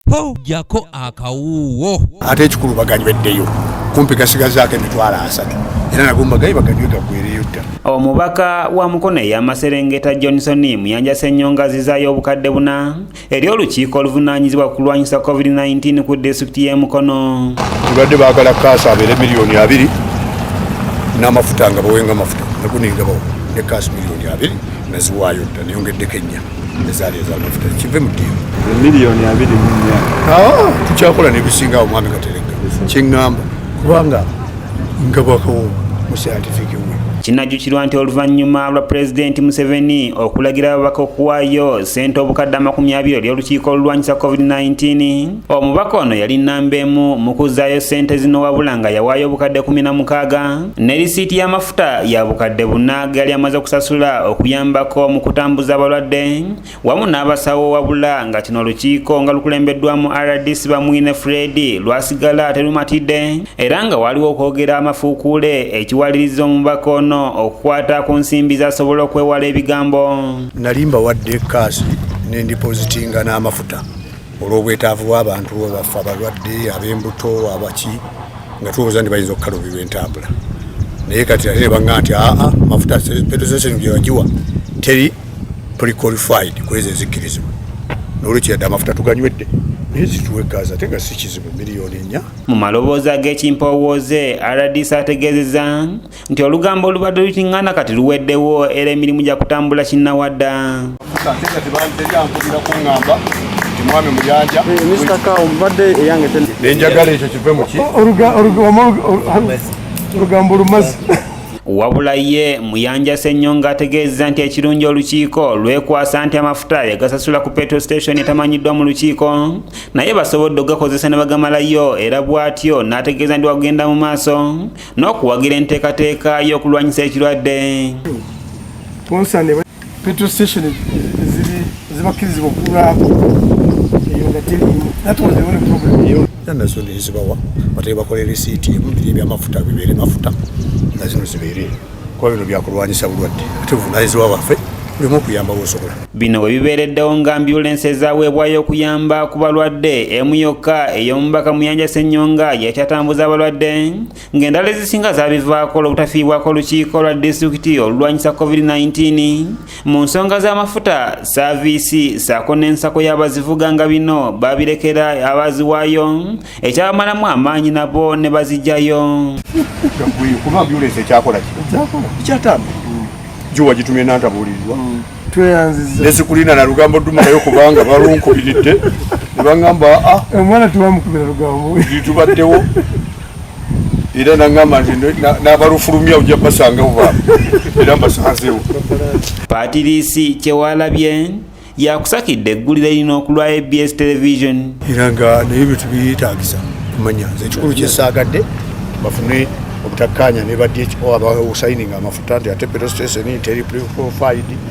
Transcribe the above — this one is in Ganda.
po jako akawuwo ate ekikulu baganywedddeyo kumpi gasigazaako emitwalo 3 era nagumbagayi baganywe gaggwereyo dda. Omubaka wa Mukono ey'Amaserengeta Johnson Muyanja Ssenyonga azizaayo obukadde 4 eri olukiiko oluvunaanyizibwa kulwanyisa COVID-19 ku disitulikiti y'e Mukono. Tubadde baagala kaasa abeere miliyoni 2 n'amafuta nga bawenga amafuta naguninga bawo ne kaasa miliyoni 2 naziwaayo dda neyongeddeko 4 ezaali ez'amafuta kive mu ddiiro miliyoni 2 tukyakola n'ebisingawo mwami Kateregga kyeŋŋamba kubanga nga bwakawo mu scientific way. Kinajjukirwa nti oluvannyuma lwa Pulezidenti Museveni okulagira ababaka okuwaayo ssente obukadde 20 eri olukiiko olulwanyisa COVID-19, omubaka ono yali nnamba emu mu kuzzaayo ssente zino wabula nga yawaayo obukadde 16 ne lisiiti y'amafuta ya bukadde 4 gali amaze okusasula okuyambako mu kutambuza abalwadde wamu n'abasawo wabula nga kino olukiiko nga lukulembeddwamu RDC Bamwine Fred lwasigala terumatidde era nga waliwo okwogera amafuukuule ekiwaliriza omubaka ono okukwata ku nsimbi zasobola okwewala ebigambo. Nalimba wadde kaasi n'endipozitinga n'amafuta olw'obwetaavu bw'abantu abaffe abalwadde ab'embuto abaki nga tulowooza nti bayinza okukalubirwa entambula naye kati ate ne baŋŋamba nti amafuta petrol gye wagiwa teri pre-qualified kwezi ezikkirizibwa n'olwekyo yadde amafuta tuganywedde naye zituwe gaza ate nga si kizibu miliyoni 4. Mu maloboozi ag'ekimpowooze RDC ategeezezza nti olugambo olubadde lutiŋŋana kati luweddewo era emirimu gya kutambula kinnawadda. Nenjagala ekyo kive mu ki olugambo lumazi. Wabula ye Muyanja Ssenyonga ategeezza nti ekirungi olukiiko lwekwasa nti amafuta yagasasula ku petrol station etamanyiddwa mu lukiiko naye basobodde okugakozesa ne bagamalayo era bw'atyo n'ategeeza nti wagenda mu maaso n'okuwagira enteekateeka y'okulwanyisa ekirwadde. Petrol station zibakkirizibwa okukulako eyo nga teriimu natulazewo ne problem nasonde ezibawa batali bakola risiiti ebibiri ebyamafuta bibeere mafuta nga zino zibeere kuba bino byakulwanyisa bulwadde ate buvunaanyizibwa bwaffe bulimu okuyamba bw'osobola. Bino bwe bibeereddewo nga ambyulensi ezaweebwayo okuyamba ku balwadde emu yokka ey'omubaka Muyanja Ssenyonga yakyatambuza abalwadde ng'endala ezisinga zaabivaako olw'obutafiibwako olukiiko lwa disitulikiti olulwanyisa COVID-19 mu nsonga z'amafuta saaviisi saako n'ensako y'abazivuga nga bino baabirekera abaziwaayo ekyabamalamu amaanyi nabo ne bazijjayo. Kuba ambyulensi ekyakola kyatambula juwa gitumye nantabuulirirwa tweyanziza nesikulina na lugambo dduma nayo kubanga balunkubiridde ne baŋŋamba omwana tewamukubira lugambo litubaddewo era naŋŋamba nti n'abalufulumya ojja basangawo baabwe era mbasanzeewo. Patrice Kyewalabye yakusakidde eggulire lino okulwa ABS Television era nga naye bye tubiyetaagisa kumanya nze ekikulu kyesaagadde bafune obutakkaanya ne badde osayininga amafuta nti ate petrol station teri pre-qualified